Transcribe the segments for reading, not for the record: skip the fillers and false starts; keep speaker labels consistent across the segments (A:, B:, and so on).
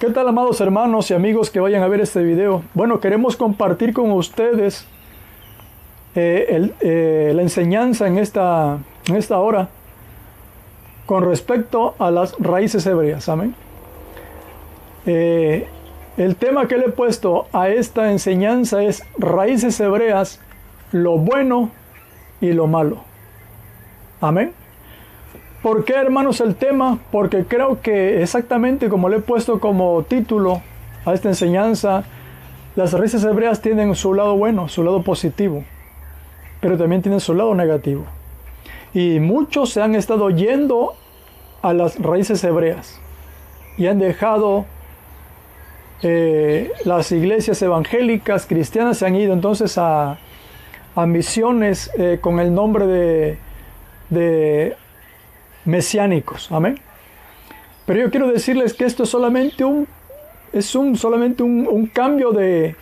A: ¿Qué tal, amados hermanos y amigos que vayan a ver este video? Bueno, queremos compartir con ustedes la enseñanza en esta hora con respecto a las raíces hebreas. Amén. El tema que le he puesto a esta enseñanza es raíces hebreas, lo bueno y lo malo. Amén. ¿Por qué, hermanos, el tema? Porque creo que exactamente como le he puesto como título a esta enseñanza, las raíces hebreas tienen su lado bueno, su lado positivo, pero también tienen su lado negativo. Y muchos se han estado yendo a las raíces hebreas y han dejado las iglesias evangélicas, cristianas, se han ido entonces a misiones con el nombre de mesiánicos. Amén. Pero yo quiero decirles que esto es solamente un cambio de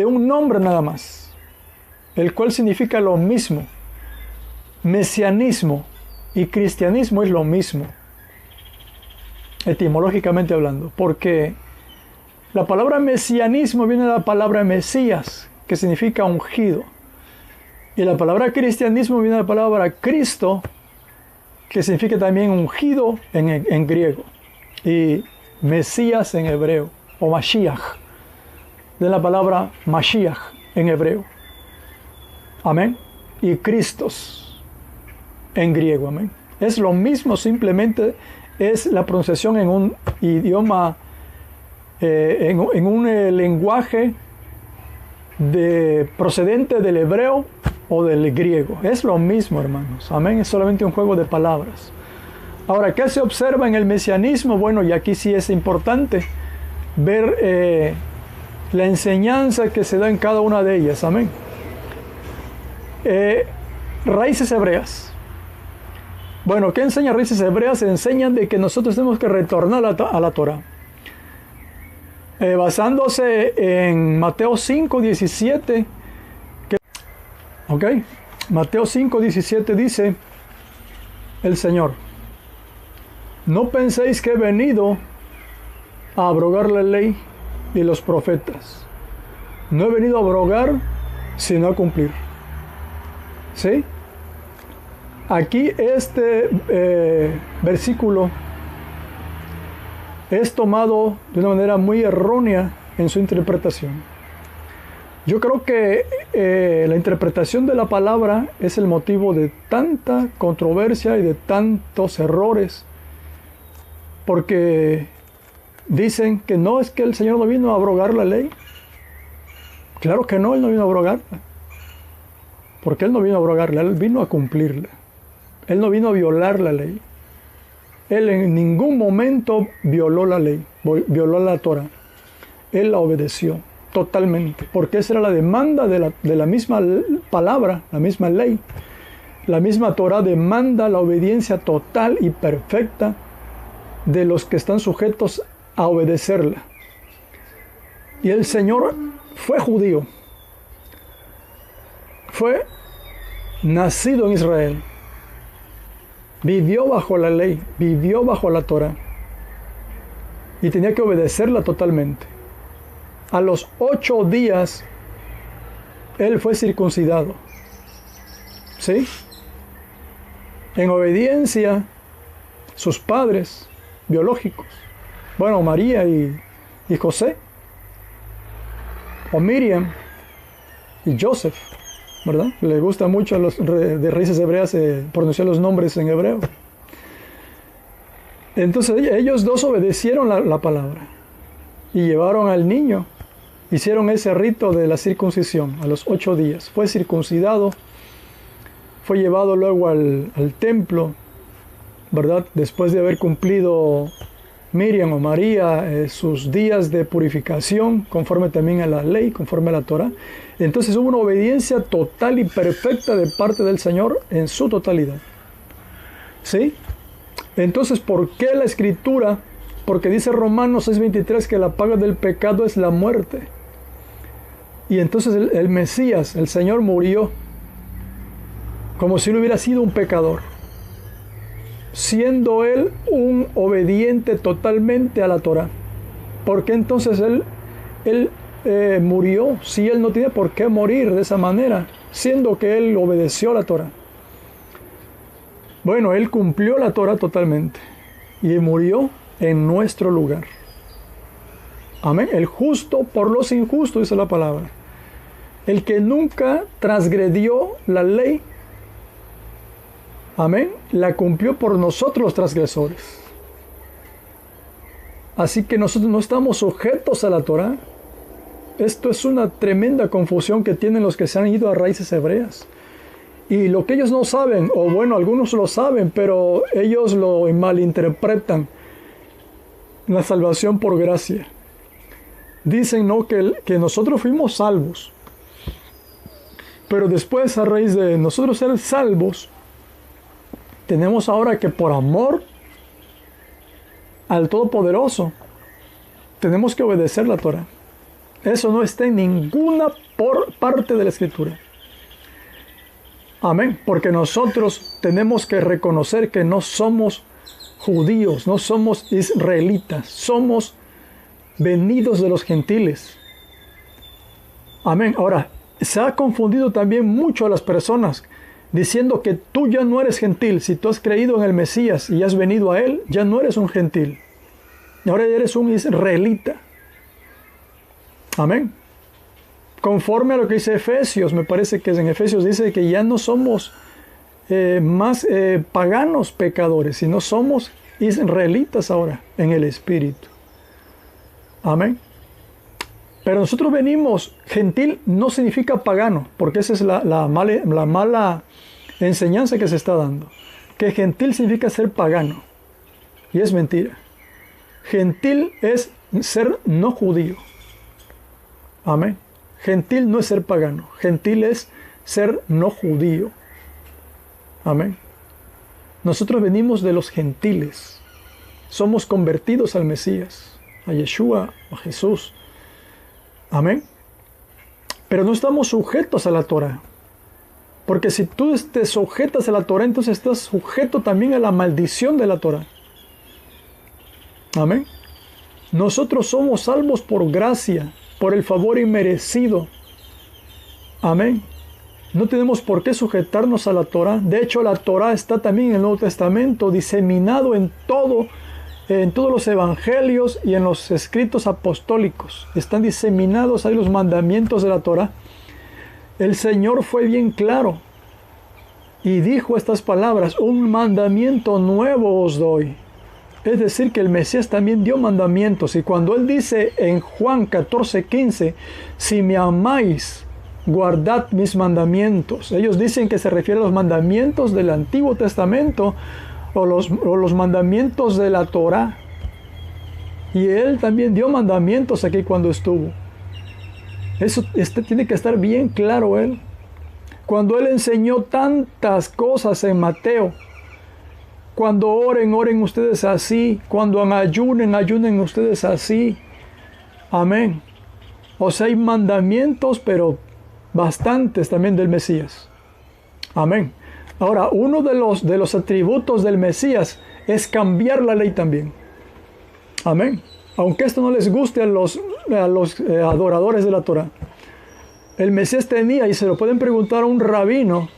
A: un nombre nada más, el cual significa lo mismo. Mesianismo y cristianismo es lo mismo, etimológicamente hablando, porque la palabra mesianismo viene de la palabra Mesías, que significa ungido, y la palabra cristianismo viene de la palabra Cristo, que significa también ungido en griego, y Mesías en hebreo, o Mashiach, de la palabra Mashiach en hebreo. Amén. Y Cristos en griego. Amén. Es lo mismo, simplemente es la pronunciación en un idioma, en un lenguaje procedente del hebreo o del griego. Es lo mismo, hermanos. Amén. Es solamente un juego de palabras. Ahora, ¿qué se observa en el mesianismo? Bueno, y aquí sí es importante ver la enseñanza que se da en cada una de ellas. Amén. Raíces hebreas. Bueno, ¿qué enseña raíces hebreas? Enseñan de que nosotros tenemos que retornar a la Torah. Basándose en Mateo 5:17. Mateo 5:17 dice el Señor: no penséis que he venido a abrogar la ley y los profetas. No he venido a abrogar, sino a cumplir. ¿Sí? Aquí este versículo es tomado de una manera muy errónea en su interpretación. Yo creo que la interpretación de la palabra es el motivo de tanta controversia y de tantos errores, porque dicen que no, es que el Señor no vino a abrogar la ley. Claro que no, Él no vino a abrogarla, porque Él no vino a abrogarla, Él vino a cumplirla. Él no vino a violar la ley. Él en ningún momento violó la ley, violó la Torah. Él la obedeció totalmente, porque esa era la demanda de la misma palabra, la misma ley. La misma Torah demanda la obediencia total y perfecta de los que están sujetos a obedecerla. Y el Señor fue judío, fue nacido en Israel, vivió bajo la ley, vivió bajo la Torah y tenía que obedecerla totalmente. A los 8 días Él fue circuncidado. ¿Sí? En obediencia, sus padres biológicos, bueno, María y José, o Miriam y Joseph, ¿verdad? Le gusta mucho a los de raíces hebreas pronunciar los nombres en hebreo. Entonces ellos dos obedecieron la palabra y llevaron al niño, hicieron ese rito de la circuncisión a los 8 días. Fue circuncidado, fue llevado luego al templo, ¿verdad? Después de haber cumplido Miriam o María sus días de purificación, conforme también a la ley, conforme a la Torah. Entonces hubo una obediencia total y perfecta de parte del Señor en su totalidad. ¿Sí? Entonces, ¿por qué la Escritura? Porque dice Romanos 6:23 que la paga del pecado es la muerte. Y entonces el Mesías, el Señor, murió como si él hubiera sido un pecador, siendo él un obediente totalmente a la Torah. ¿Por qué entonces él murió si él no tiene por qué morir de esa manera, siendo que él obedeció la Torá? Bueno, él cumplió la Torá totalmente y murió en nuestro lugar. Amén. El justo por los injustos, dice la palabra. El que nunca transgredió la ley, amén, la cumplió por nosotros los transgresores. Así que nosotros no estamos sujetos a la Torá. Esto es una tremenda confusión que tienen los que se han ido a raíces hebreas. Y lo que ellos no saben, o bueno, algunos lo saben, pero ellos lo malinterpretan, la salvación por gracia. Dicen, ¿no?, que nosotros fuimos salvos. Pero después, a raíz de nosotros ser salvos, tenemos ahora que por amor al Todopoderoso, tenemos que obedecer la Torá. Eso no está en ninguna parte de la Escritura. Amén. Porque nosotros tenemos que reconocer que no somos judíos, no somos israelitas, somos venidos de los gentiles. Amén. Ahora, se ha confundido también mucho a las personas diciendo que tú ya no eres gentil. Si tú has creído en el Mesías y has venido a Él, ya no eres un gentil. Ahora eres un israelita. Amén. Conforme a lo que dice Efesios, me parece que en Efesios dice que ya no somos más paganos pecadores, sino somos israelitas ahora en el Espíritu. Amén. Pero nosotros venimos, gentil no significa pagano, porque esa es la mala enseñanza que se está dando. Que gentil significa ser pagano. Y es mentira. Gentil es ser no judío. Amén. Gentil no es ser pagano. Gentil es ser no judío. Amén. Nosotros venimos de los gentiles. Somos convertidos al Mesías, a Yeshua, a Jesús. Amén. Pero no estamos sujetos a la Torá. Porque si tú te sujetas a la Torá, entonces estás sujeto también a la maldición de la Torá. Amén. Nosotros somos salvos por gracia, por el favor inmerecido. Amén. No tenemos por qué sujetarnos a la Torá. De hecho, la Torá está también en el Nuevo Testamento, diseminado en todos los evangelios y en los escritos apostólicos. Están diseminados ahí los mandamientos de la Torá. El Señor fue bien claro y dijo estas palabras: un mandamiento nuevo os doy. Es decir, que el Mesías también dio mandamientos. Y cuando Él dice en Juan 14:15, si me amáis, guardad mis mandamientos. Ellos dicen que se refiere a los mandamientos del Antiguo Testamento o los mandamientos de la Torá. Y Él también dio mandamientos aquí cuando estuvo. Eso tiene que estar bien claro Él. Cuando Él enseñó tantas cosas en Mateo, cuando oren, oren ustedes así. Cuando ayunen, ayunen ustedes así. Amén. O sea, hay mandamientos, pero bastantes también del Mesías. Amén. Ahora, uno de los atributos del Mesías es cambiar la ley también. Amén. Aunque esto no les guste a los adoradores de la Torá. El Mesías tenía, y se lo pueden preguntar a un rabino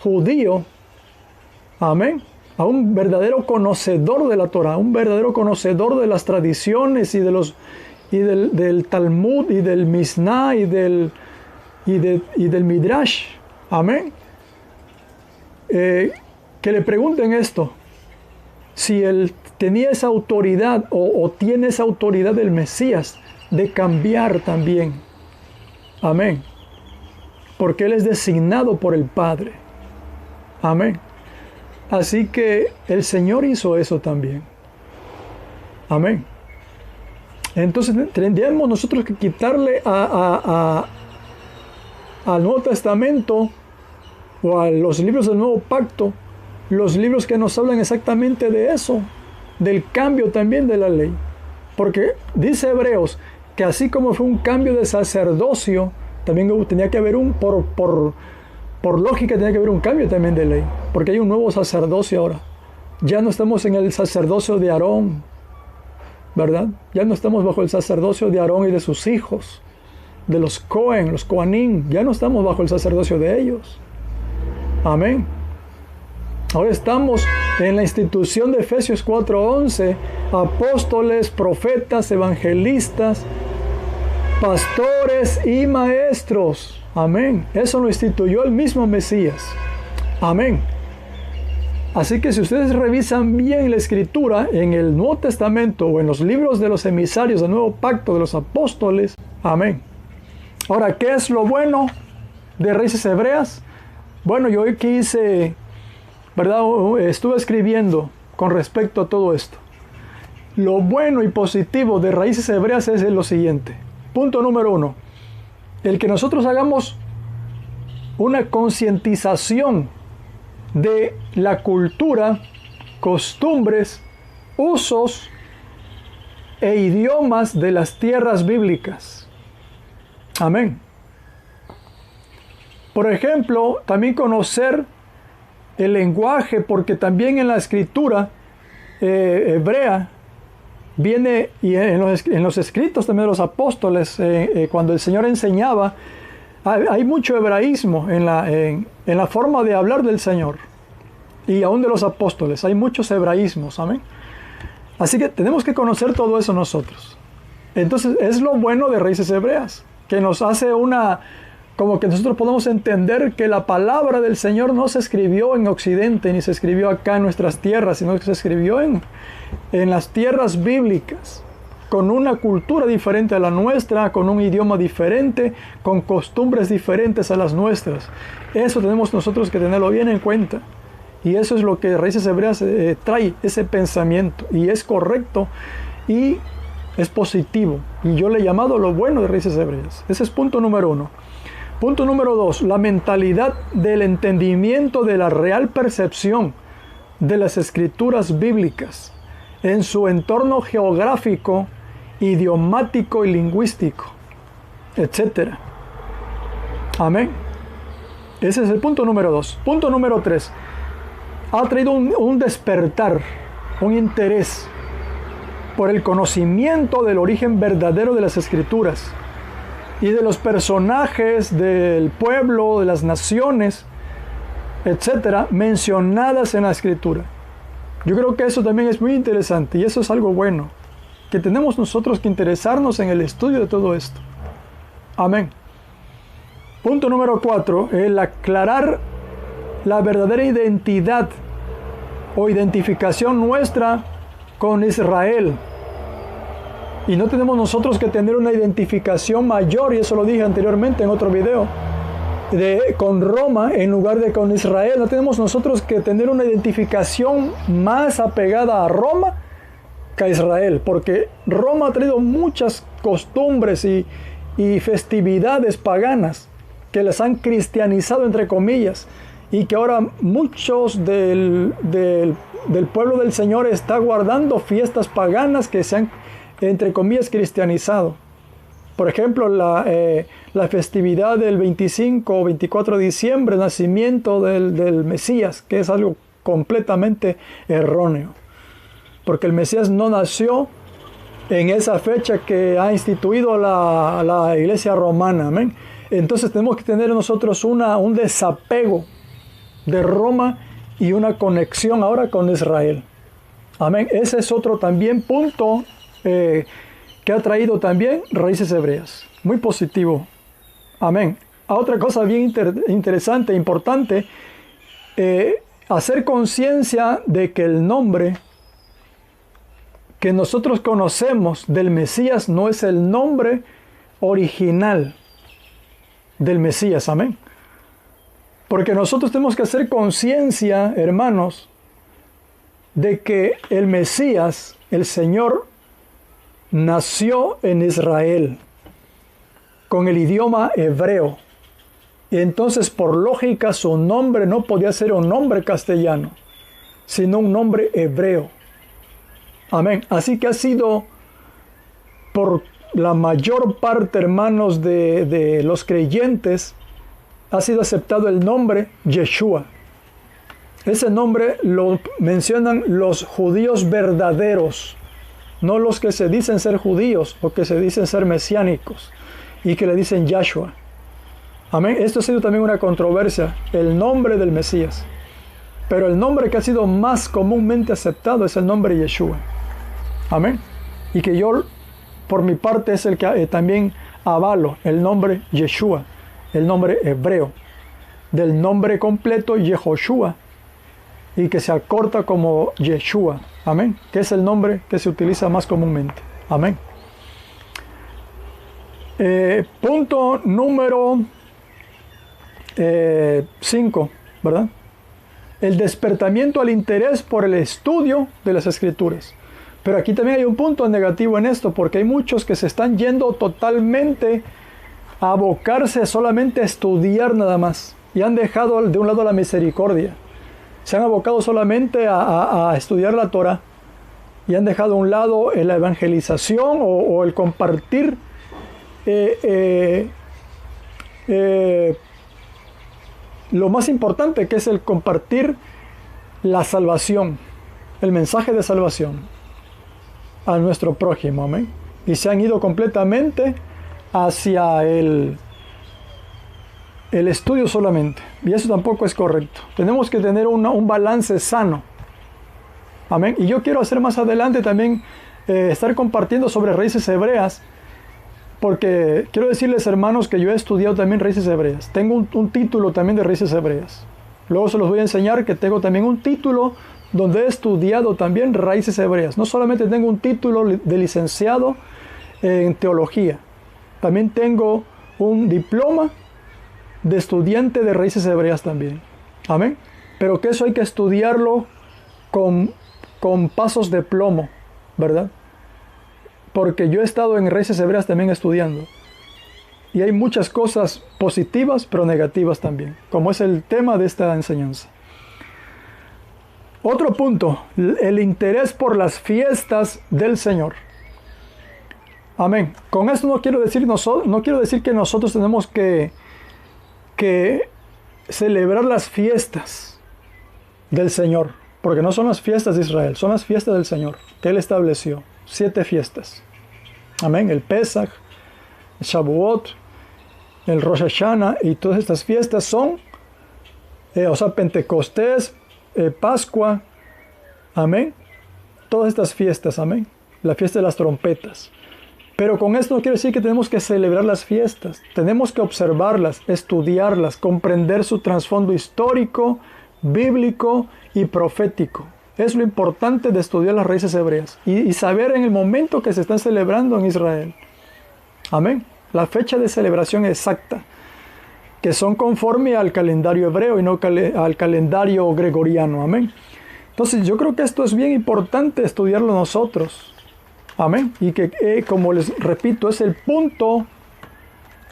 A: judío, amén, a un verdadero conocedor de la Torá, un verdadero conocedor de las tradiciones y del Talmud y del Mishnah y del Midrash. Amén. Que le pregunten esto: si él tenía esa autoridad o tiene esa autoridad del Mesías de cambiar también. Amén. Porque Él es designado por el Padre. Amén. Así que el Señor hizo eso también. Amén. Entonces tendríamos nosotros que quitarle al Nuevo Testamento o a los libros del Nuevo Pacto, los libros que nos hablan exactamente de eso, del cambio también de la ley. Porque dice Hebreos que así como fue un cambio de sacerdocio, también tenía que haber por lógica tenía que haber un cambio también de ley, porque hay un nuevo sacerdocio ahora. Ya no estamos en el sacerdocio de Aarón, ¿verdad? Ya no estamos bajo el sacerdocio de Aarón y de sus hijos, de los Cohen, los Coanim, ya no estamos bajo el sacerdocio de ellos. Amén. Ahora estamos en la institución de Efesios 4:11, apóstoles, profetas, evangelistas, pastores y maestros. Amén. Eso lo instituyó el mismo Mesías. Amén. Así que si ustedes revisan bien la Escritura en el Nuevo Testamento o en los libros de los emisarios del Nuevo Pacto de los apóstoles, amén. Ahora, ¿qué es lo bueno de Raíces Hebreas? Bueno, yo quise, ¿verdad? Estuve escribiendo con respecto a todo esto. Lo bueno y positivo de Raíces Hebreas es lo siguiente. Punto número 1. El que nosotros hagamos una concientización de la cultura, costumbres, usos e idiomas de las tierras bíblicas. Amén. Por ejemplo, también conocer el lenguaje, porque también en la escritura hebrea viene, y en los escritos también de los apóstoles, cuando el Señor enseñaba, hay mucho hebraísmo en la forma de hablar del Señor, y aún de los apóstoles, hay muchos hebraísmos, amén. Así que tenemos que conocer todo eso nosotros. Entonces es lo bueno de Raíces Hebreas, que nos hace como que nosotros podemos entender que la palabra del Señor no se escribió en Occidente, ni se escribió acá en nuestras tierras, sino que se escribió en las tierras bíblicas, con una cultura diferente a la nuestra, con un idioma diferente, con costumbres diferentes a las nuestras. Eso tenemos nosotros que tenerlo bien en cuenta. Y eso es lo que Raíces Hebreas trae, ese pensamiento. Y es correcto y es positivo. Y yo le he llamado lo bueno de Raíces Hebreas. Ese es punto número 1. Punto número 2. La mentalidad del entendimiento de la real percepción de las escrituras bíblicas en su entorno geográfico, idiomático y lingüístico, etc. Amén. Ese es el punto número 2. Punto número 3. Ha traído un despertar, un interés por el conocimiento del origen verdadero de las escrituras y de los personajes del pueblo, de las naciones, etcétera, mencionadas en la escritura. Yo creo que eso también es muy interesante y eso es algo bueno, que tenemos nosotros que interesarnos en el estudio de todo esto. Amén. Punto número 4, el aclarar la verdadera identidad o identificación nuestra con Israel. Y no tenemos nosotros que tener una identificación mayor, y eso lo dije anteriormente en otro video, con Roma en lugar de con Israel. No tenemos nosotros que tener una identificación más apegada a Roma que a Israel, porque Roma ha traído muchas costumbres y festividades paganas que las han cristianizado, entre comillas, y que ahora muchos del pueblo del Señor está guardando fiestas paganas que se han, entre comillas, cristianizado. Por ejemplo, la festividad del 25 o 24 de diciembre, el nacimiento del Mesías, que es algo completamente erróneo. Porque el Mesías no nació en esa fecha que ha instituido la Iglesia romana. Amén. Entonces tenemos que tener nosotros un desapego de Roma y una conexión ahora con Israel. Amén. Ese es otro también punto que ha traído también Raíces Hebreas. Muy positivo. Amén. Otra cosa bien interesante e importante, hacer conciencia de que el nombre que nosotros conocemos del Mesías no es el nombre original del Mesías. Amén. Porque nosotros tenemos que hacer conciencia, hermanos, de que el Mesías, el Señor, nació en Israel con el idioma hebreo. Y entonces, por lógica, su nombre no podía ser un nombre castellano, sino un nombre hebreo. Amén. Así que ha sido por la mayor parte, hermanos, de los creyentes, ha sido aceptado el nombre Yeshua. Ese nombre lo mencionan los judíos verdaderos. no los que se dicen ser judíos o que se dicen ser mesiánicos y que le dicen Yahshua. Amén. Esto ha sido también una controversia, el nombre del Mesías. Pero el nombre que ha sido más comúnmente aceptado es el nombre Yeshua. Amén. Y que yo, por mi parte, es el que también avalo el nombre Yeshua, el nombre hebreo, del nombre completo Yehoshua, y que se acorta como Yeshua. Amén. Que es el nombre que se utiliza más comúnmente. Amén. Punto número 5, ¿verdad? El despertamiento al interés por el estudio de las Escrituras. Pero aquí también hay un punto negativo en esto, porque hay muchos que se están yendo totalmente a abocarse solamente a estudiar nada más, y han dejado de un lado la misericordia. Se han abocado solamente a estudiar la Torah, y han dejado a un lado la evangelización o el compartir lo más importante, que es el compartir la salvación, el mensaje de salvación a nuestro prójimo. Amén. Y se han ido completamente hacia el estudio solamente. Y eso tampoco es correcto. Tenemos que tener un balance sano. Amén. Y yo quiero hacer más adelante también estar compartiendo sobre raíces hebreas, porque quiero decirles, hermanos, que yo he estudiado también raíces hebreas. Tengo un título también de raíces hebreas. Luego se los voy a enseñar que tengo también un título donde he estudiado también raíces hebreas. No solamente tengo un título de licenciado en teología, también tengo un diploma de estudiante de raíces hebreas también. Amén. Pero que eso hay que estudiarlo con pasos de plomo, ¿verdad? Porque yo he estado en raíces hebreas también estudiando. Y hay muchas cosas positivas, pero negativas también, como es el tema de esta enseñanza. Otro punto, el interés por las fiestas del Señor. Amén. Con esto no quiero decir que nosotros tenemos que celebrar las fiestas del Señor, porque no son las fiestas de Israel, son las fiestas del Señor que Él estableció. 7 fiestas. Amén. El Pesach, el Shavuot, el Rosh Hashanah, y todas estas fiestas son, Pentecostés, Pascua, amén. Todas estas fiestas, amén. La fiesta de las trompetas. Pero con esto no quiere decir que tenemos que celebrar las fiestas. Tenemos que observarlas, estudiarlas, comprender su trasfondo histórico, bíblico y profético. Es lo importante de estudiar las raíces hebreas y saber en el momento que se están celebrando en Israel. Amén. La fecha de celebración exacta, que son conforme al calendario hebreo y no al calendario gregoriano. Amén. Entonces yo creo que esto es bien importante estudiarlo nosotros. Amén. Y que, como les repito, es el punto,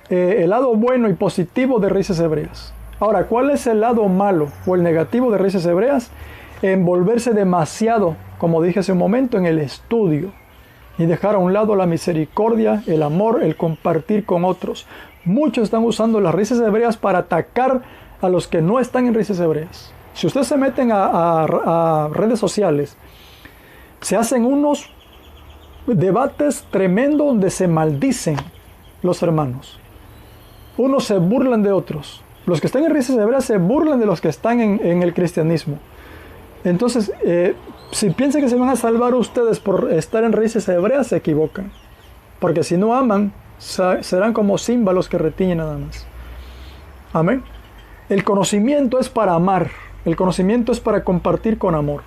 A: el lado bueno y positivo de raíces hebreas. Ahora, ¿cuál es el lado malo o el negativo de raíces hebreas? Envolverse demasiado, como dije hace un momento, en el estudio y dejar a un lado la misericordia, el amor, el compartir con otros. Muchos están usando las raíces hebreas para atacar a los que no están en raíces hebreas. Si ustedes se meten a redes sociales, se hacen unos debates tremendos donde se maldicen los hermanos. Unos se burlan de otros. Los que están en raíces hebreas se burlan de los que están en el cristianismo. Entonces, si piensan que se van a salvar ustedes por estar en raíces hebreas, se equivocan. Porque si no aman, serán como címbalos que retiñen nada más. Amén. El conocimiento es para amar. El conocimiento es para compartir con amor.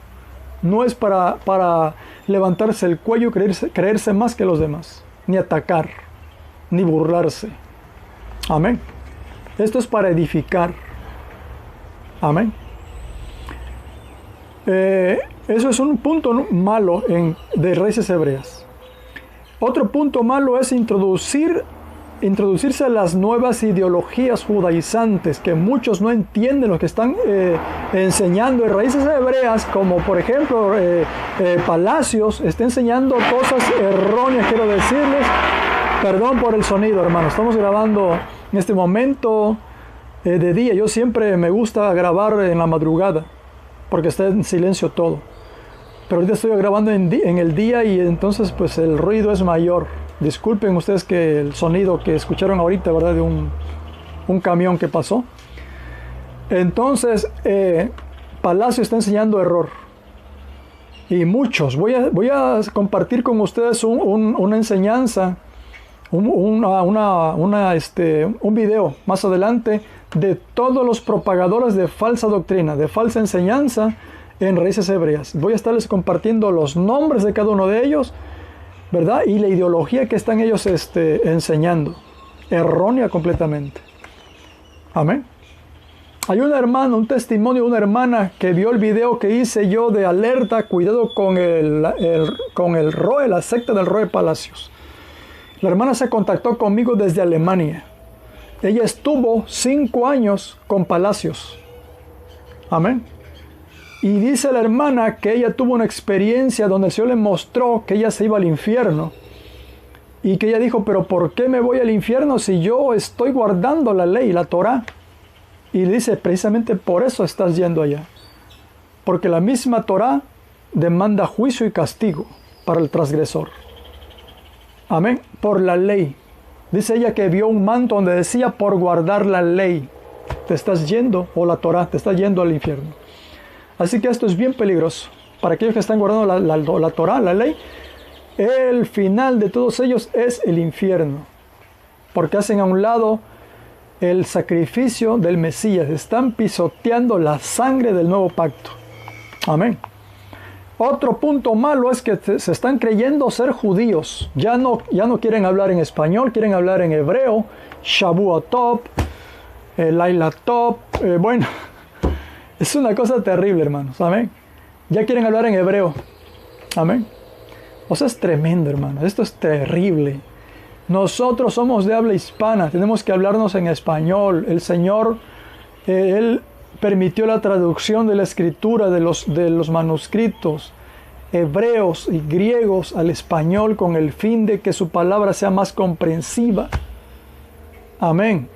A: No es para levantarse el cuello y creerse más que los demás. Ni atacar, ni burlarse. Amén. Esto es para edificar. Amén. Eso es un punto malo de raíces hebreas. Otro punto malo es introducirse a las nuevas ideologías judaizantes que muchos no entienden, los que están enseñando en raíces hebreas, como por ejemplo Palacios, está enseñando cosas erróneas, quiero decirles. Perdón por el sonido, hermano, estamos grabando en este momento de día. Yo siempre me gusta grabar en la madrugada, porque está en silencio todo. Pero ahorita estoy grabando en el día y entonces pues el ruido es mayor. Disculpen ustedes que el sonido que escucharon ahorita, ¿verdad? De un camión que pasó. Entonces, Palacio está enseñando error. Y muchos. Voy a compartir con ustedes una enseñanza, un video más adelante de todos los propagadores de falsa doctrina, de falsa enseñanza en Raíces Hebreas. Voy a estarles compartiendo los nombres de cada uno de ellos, ¿verdad? Y la ideología que están ellos enseñando. Errónea completamente. Amén. Hay una hermana, un testimonio de una hermana que vio el video que hice yo de alerta, cuidado con el ROE, la secta del ROE Palacios. La hermana se contactó conmigo desde Alemania. Ella estuvo 5 años con Palacios. Amén. Y dice la hermana que ella tuvo una experiencia donde el Señor le mostró que ella se iba al infierno. Y que ella dijo, pero ¿por qué me voy al infierno si yo estoy guardando la ley, la Torah? Y dice, precisamente por eso estás yendo allá. Porque la misma Torah demanda juicio y castigo para el transgresor. Amén. Por la ley. Dice ella que vio un manto donde decía, por guardar la ley, te estás yendo, o la Torah, te estás yendo al infierno. Así que esto es bien peligroso. Para aquellos que están guardando la Torah, la ley, el final de todos ellos es el infierno. Porque hacen a un lado el sacrificio del Mesías. Están pisoteando la sangre del nuevo pacto. Amén. Otro punto malo es que se están creyendo ser judíos. Ya no quieren hablar en español, quieren hablar en hebreo. Shavua Tov, Laila Tov. Bueno, es una cosa terrible, hermanos. Amén. Ya quieren hablar en hebreo. Amén. O sea, es tremendo, hermanos. Esto es terrible. Nosotros somos de habla hispana, tenemos que hablarnos en español. El Señor, Él permitió la traducción de la escritura de los manuscritos hebreos y griegos al español con el fin de que su palabra sea más comprensiva. Amén.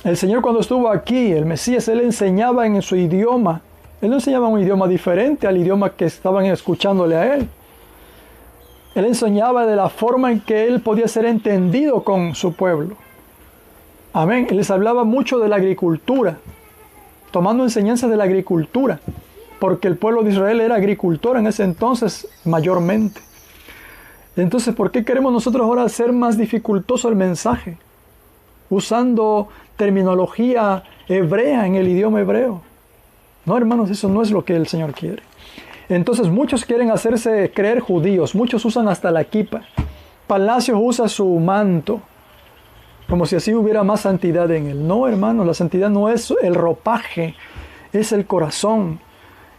A: El Señor cuando estuvo aquí, el Mesías, Él enseñaba en su idioma. Él no enseñaba un idioma diferente al idioma que estaban escuchándole a Él. Él enseñaba de la forma en que Él podía ser entendido con su pueblo. Amén. Él les hablaba mucho de la agricultura, tomando enseñanzas de la agricultura, porque el pueblo de Israel era agricultor en ese entonces mayormente. Entonces, ¿por qué queremos nosotros ahora hacer más dificultoso el mensaje? Usando terminología hebrea en el idioma hebreo. No, hermanos, eso no es lo que el Señor quiere. Entonces muchos quieren hacerse creer judíos, muchos usan hasta la kipa. Palacios usa su manto, como si así hubiera más santidad en él. No, hermano, la santidad no es el ropaje, es el corazón,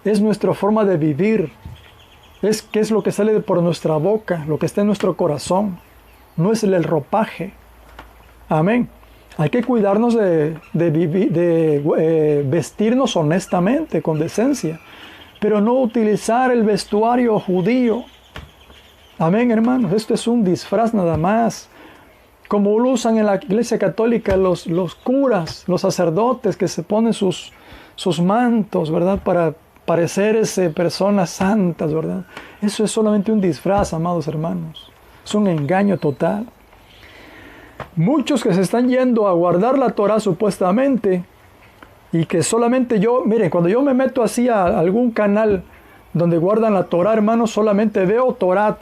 A: es nuestra forma de vivir, es qué es lo que sale por nuestra boca, lo que está en nuestro corazón, no es el ropaje. Amén. Hay que cuidarnos de vestirnos honestamente, con decencia, pero no utilizar el vestuario judío. Amén, hermanos. Esto es un disfraz nada más. Como lo usan en la Iglesia Católica los curas, los sacerdotes que se ponen sus mantos, ¿verdad? Para parecerse personas santas, ¿verdad? Eso es solamente un disfraz, amados hermanos. Es un engaño total. Muchos que se están yendo a guardar la Torah supuestamente, y que solamente miren, cuando yo me meto así a algún canal donde guardan la Torah, hermanos, solamente veo Torah.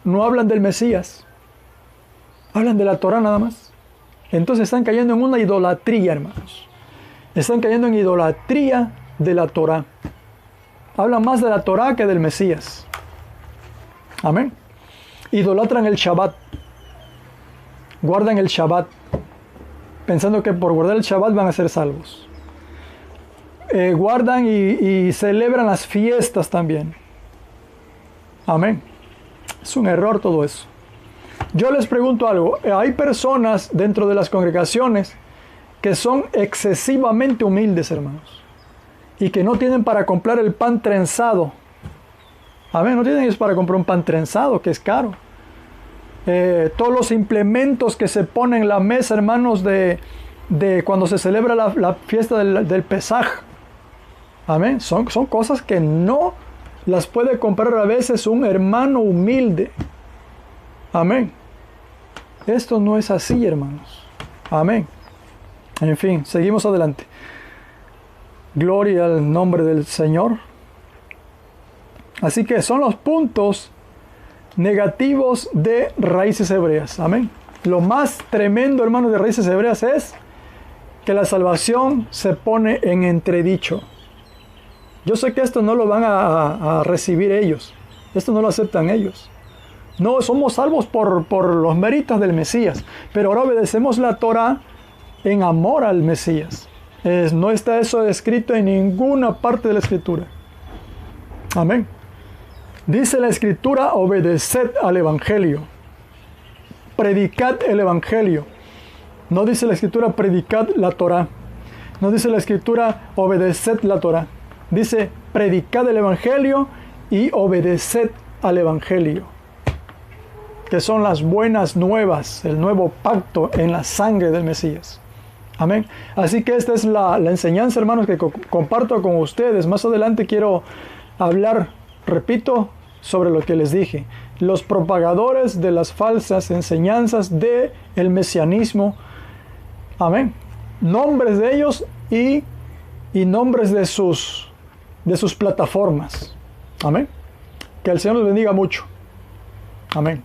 A: No hablan del Mesías. Hablan de la Torah nada más. Entonces están cayendo en una idolatría, hermanos. Están cayendo en idolatría de la Torah. Hablan más de la Torah que del Mesías. Amén. Idolatran el Shabbat. Guardan el Shabbat, pensando que por guardar el Shabbat van a ser salvos. Guardan y celebran las fiestas también. Amén. Es un error todo eso. Yo les pregunto algo. Hay personas dentro de las congregaciones que son excesivamente humildes, hermanos, y que no tienen para comprar el pan trenzado. Amén. No tienen para comprar un pan trenzado, que es caro. Todos los implementos que se ponen en la mesa, hermanos, de cuando se celebra la fiesta del Pesaj. Amén. Son cosas que no las puede comprar a veces un hermano humilde. Amén. Esto no es así, hermanos. Amén. En fin, seguimos adelante. Gloria al nombre del Señor. Así que son los puntos negativos de raíces hebreas. Amén. Lo más tremendo, hermanos, de raíces hebreas es que la salvación se pone en entredicho. Yo sé que esto no lo van a recibir ellos. Esto no lo aceptan ellos. No, somos salvos por los méritos del Mesías. Pero ahora obedecemos la Torah en amor al Mesías. No está eso escrito en ninguna parte de la Escritura. Amén. Dice la Escritura, obedeced al Evangelio. Predicad el Evangelio. No dice la Escritura, predicad la Torah. No dice la Escritura, obedeced la Torah. Dice, predicad el Evangelio y obedeced al Evangelio, que son las buenas nuevas, el nuevo pacto en la sangre del Mesías. Amén. Así que esta es la enseñanza, hermanos, que comparto con ustedes. Más adelante quiero hablar, repito, sobre lo que les dije. Los propagadores de las falsas enseñanzas del mesianismo. Amén. Nombres de ellos y nombres de sus plataformas. Amén. Que el Señor los bendiga mucho. Amén.